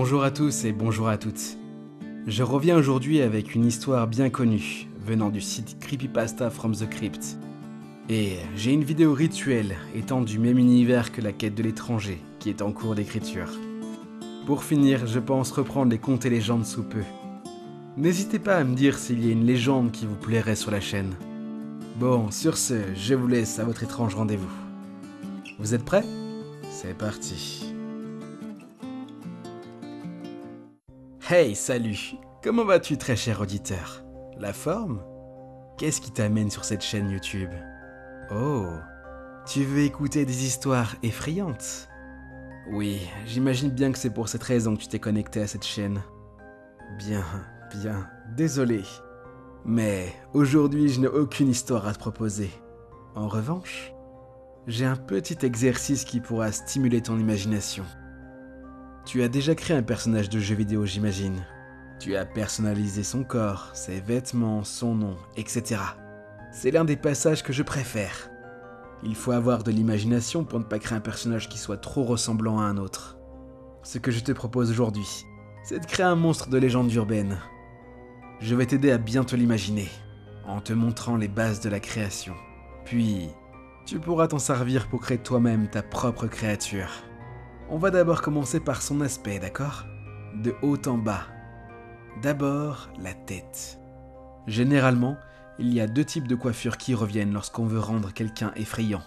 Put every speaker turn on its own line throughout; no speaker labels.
Bonjour à tous et bonjour à toutes. Je reviens aujourd'hui avec une histoire bien connue, venant du site Creepypasta from the Crypt. Et j'ai une vidéo rituelle étant du même univers que la quête de l'étranger, qui est en cours d'écriture. Pour finir, je pense reprendre les contes et légendes sous peu. N'hésitez pas à me dire s'il y a une légende qui vous plairait sur la chaîne. Bon, sur ce, je vous laisse à votre étrange rendez-vous. Vous êtes prêts ? C'est parti. Hey, salut! Comment vas-tu, très cher auditeur? La forme? Qu'est-ce qui t'amène sur cette chaîne YouTube? Oh, tu veux écouter des histoires effrayantes? Oui, j'imagine bien que c'est pour cette raison que tu t'es connecté à cette chaîne. Bien, désolé. Mais aujourd'hui, je n'ai aucune histoire à te proposer. En revanche, j'ai un petit exercice qui pourra stimuler ton imagination. Tu as déjà créé un personnage de jeu vidéo, j'imagine. Tu as personnalisé son corps, ses vêtements, son nom, etc. C'est l'un des passages que je préfère. Il faut avoir de l'imagination pour ne pas créer un personnage qui soit trop ressemblant à un autre. Ce que je te propose aujourd'hui, c'est de créer un monstre de légende urbaine. Je vais t'aider à bien te l'imaginer, en te montrant les bases de la création. Puis, tu pourras t'en servir pour créer toi-même ta propre créature. On va d'abord commencer par son aspect, d'accord ? De haut en bas. D'abord, la tête. Généralement, il y a deux types de coiffures qui reviennent lorsqu'on veut rendre quelqu'un effrayant.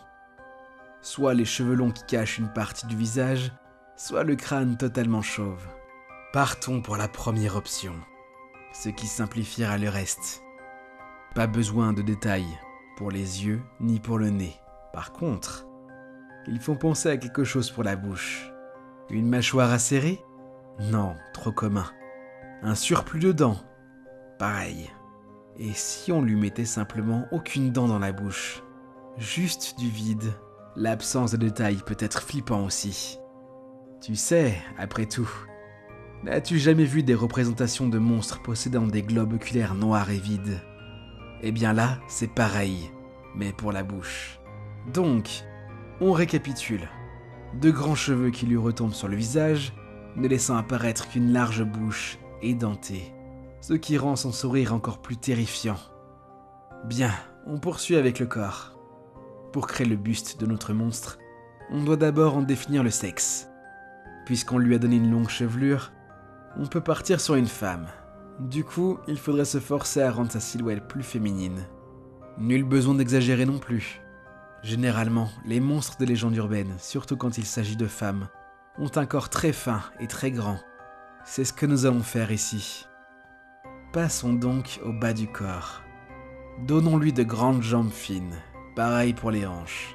Soit les cheveux longs qui cachent une partie du visage, soit le crâne totalement chauve. Partons pour la première option, ce qui simplifiera le reste. Pas besoin de détails pour les yeux ni pour le nez. Par contre, il faut penser à quelque chose pour la bouche. Une mâchoire acérée ? Non, trop commun. Un surplus de dents ? Pareil. Et si on lui mettait simplement aucune dent dans la bouche ? Juste du vide. L'absence de détails peut être flippant aussi. Tu sais, après tout, n'as-tu jamais vu des représentations de monstres possédant des globes oculaires noirs et vides ? Eh bien là, c'est pareil, mais pour la bouche. Donc, on récapitule. De grands cheveux qui lui retombent sur le visage, ne laissant apparaître qu'une large bouche édentée, ce qui rend son sourire encore plus terrifiant. Bien, on poursuit avec le corps. Pour créer le buste de notre monstre, on doit d'abord en définir le sexe. Puisqu'on lui a donné une longue chevelure, on peut partir sur une femme. Du coup, il faudrait se forcer à rendre sa silhouette plus féminine. Nul besoin d'exagérer non plus. Généralement, les monstres de légende urbaine, surtout quand il s'agit de femmes, ont un corps très fin et très grand. C'est ce que nous allons faire ici. Passons donc au bas du corps. Donnons-lui de grandes jambes fines, pareil pour les hanches.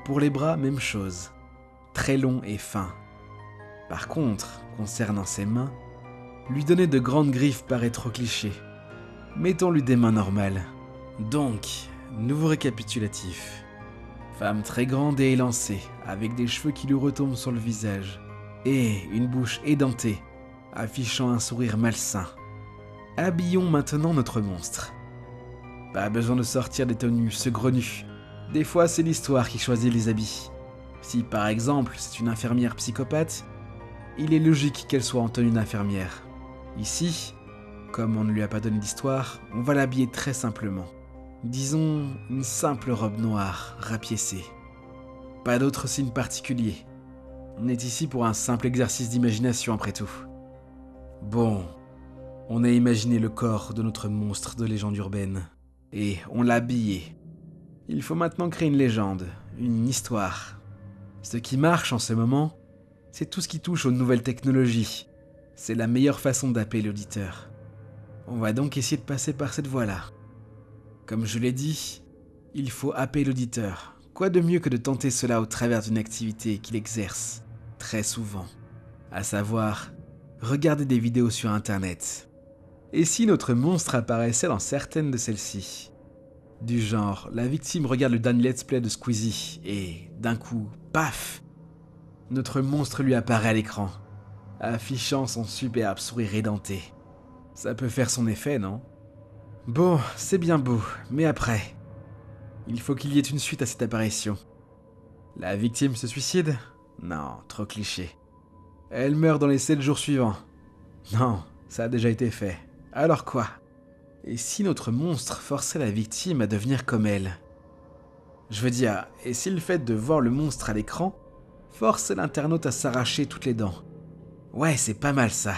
Pour les bras, même chose, très longs et fins. Par contre, concernant ses mains, lui donner de grandes griffes paraît trop cliché. Mettons-lui des mains normales. Donc, nouveau récapitulatif. Femme très grande et élancée, avec des cheveux qui lui retombent sur le visage, et une bouche édentée, affichant un sourire malsain. Habillons maintenant notre monstre. Pas besoin de sortir des tenues saugrenues. Des fois, c'est l'histoire qui choisit les habits. Si par exemple, c'est une infirmière psychopathe, il est logique qu'elle soit en tenue d'infirmière. Ici, comme on ne lui a pas donné d'histoire, on va l'habiller très simplement. Disons une simple robe noire, rapiécée. Pas d'autre signe particulier. On est ici pour un simple exercice d'imagination après tout. Bon, on a imaginé le corps de notre monstre de légende urbaine. Et on l'a habillé. Il faut maintenant créer une légende, une histoire. Ce qui marche en ce moment, c'est tout ce qui touche aux nouvelles technologies. C'est la meilleure façon d'appeler l'auditeur. On va donc essayer de passer par cette voie-là. Comme je l'ai dit, il faut happer l'auditeur. Quoi de mieux que de tenter cela au travers d'une activité qu'il exerce, très souvent. À savoir, regarder des vidéos sur internet. Et si notre monstre apparaissait dans certaines de celles-ci ? Du genre, la victime regarde le dernier let's play de Squeezie et, d'un coup, paf ! Notre monstre lui apparaît à l'écran, affichant son superbe sourire édenté. Ça peut faire son effet, non ? Bon, c'est bien beau, mais après, il faut qu'il y ait une suite à cette apparition. La victime se suicide ? Non, trop cliché. Elle meurt dans les 7 jours suivants. Non, ça a déjà été fait. Alors quoi? Et si notre monstre forçait la victime à devenir comme elle? Je veux dire, et si le fait de voir le monstre à l'écran force l'internaute à s'arracher toutes les dents? Ouais, c'est pas mal ça.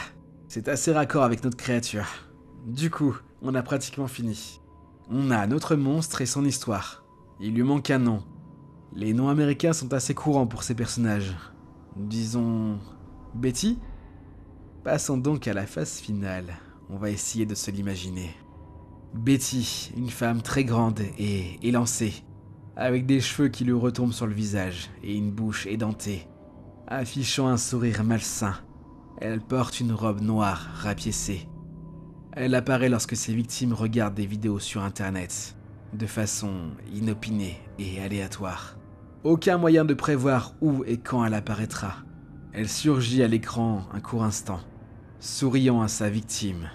C'est assez raccord avec notre créature. Du coup, on a pratiquement fini. On a notre monstre et son histoire. Il lui manque un nom. Les noms américains sont assez courants pour ces personnages. Disons... Betty? Passons donc à la phase finale. On va essayer de se l'imaginer. Betty, une femme très grande et élancée, avec des cheveux qui lui retombent sur le visage et une bouche édentée, affichant un sourire malsain. Elle porte une robe noire rapiécée. Elle apparaît lorsque ses victimes regardent des vidéos sur internet, de façon inopinée et aléatoire. Aucun moyen de prévoir où et quand elle apparaîtra. Elle surgit à l'écran un court instant, souriant à sa victime,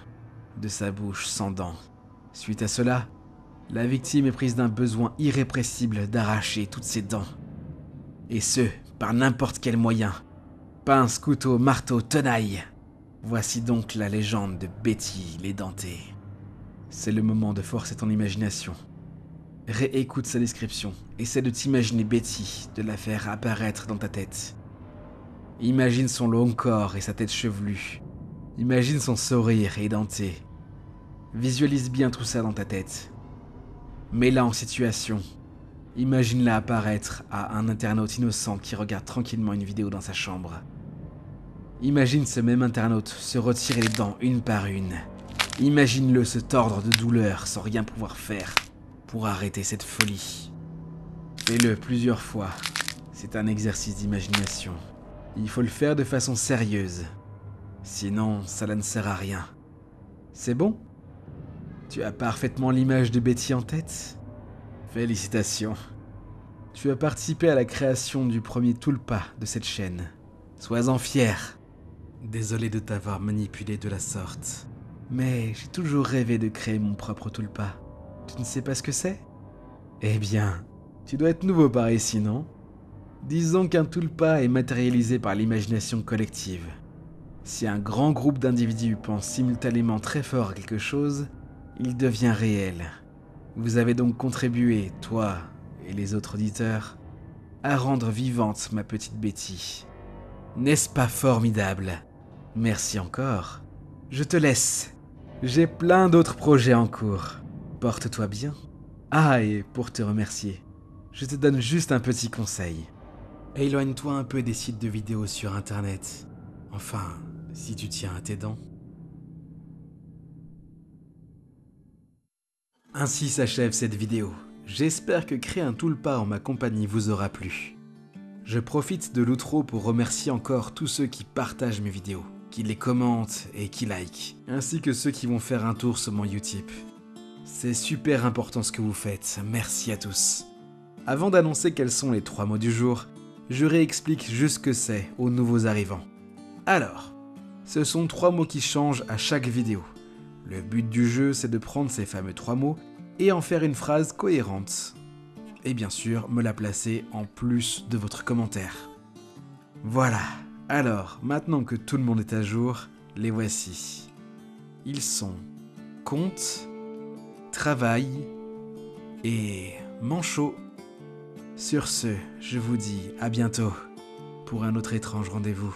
de sa bouche sans dents. Suite à cela, la victime est prise d'un besoin irrépressible d'arracher toutes ses dents. Et ce, par n'importe quel moyen. Pince, couteau, marteau, tenaille. Voici donc la légende de Betty l'édentée. C'est le moment de forcer ton imagination. Réécoute sa description. Essaie de t'imaginer Betty, de la faire apparaître dans ta tête. Imagine son long corps et sa tête chevelue. Imagine son sourire édenté. Visualise bien tout ça dans ta tête. Mets-la en situation. Imagine-la apparaître à un internaute innocent qui regarde tranquillement une vidéo dans sa chambre. Imagine ce même internaute se retirer les dents une par une. Imagine-le se tordre de douleur sans rien pouvoir faire pour arrêter cette folie. Fais-le plusieurs fois. C'est un exercice d'imagination. Il faut le faire de façon sérieuse. Sinon, cela ne sert à rien. C'est bon? Tu as parfaitement l'image de Betty en tête? Félicitations. Tu as participé à la création du premier Tulpa de cette chaîne. Sois-en fier. Désolé de t'avoir manipulé de la sorte. Mais j'ai toujours rêvé de créer mon propre Tulpa. Tu ne sais pas ce que c'est? Eh bien, tu dois être nouveau par ici, non? Disons qu'un Tulpa est matérialisé par l'imagination collective. Si un grand groupe d'individus pense simultanément très fort à quelque chose, il devient réel. Vous avez donc contribué, toi et les autres auditeurs, à rendre vivante ma petite Betty. N'est-ce pas formidable? Merci encore. Je te laisse. J'ai plein d'autres projets en cours. Porte-toi bien. Ah, et pour te remercier, je te donne juste un petit conseil. Éloigne-toi un peu des sites de vidéos sur internet. Enfin, si tu tiens à tes dents. Ainsi s'achève cette vidéo. J'espère que créer un Tulpa en ma compagnie vous aura plu. Je profite de l'outro pour remercier encore tous ceux qui partagent mes vidéos, qui les commentent et qui like, ainsi que ceux qui vont faire un tour sur mon Utip. C'est super important ce que vous faites, merci à tous. Avant d'annoncer quels sont les 3 mots du jour, je réexplique juste ce que c'est aux nouveaux arrivants. Alors, ce sont 3 mots qui changent à chaque vidéo. Le but du jeu, c'est de prendre ces fameux 3 mots et en faire une phrase cohérente. Et bien sûr, me la placer en plus de votre commentaire. Voilà, alors, maintenant que tout le monde est à jour, les voici. Ils sont compte, travail et manchot. Sur ce, je vous dis à bientôt pour un autre étrange rendez-vous.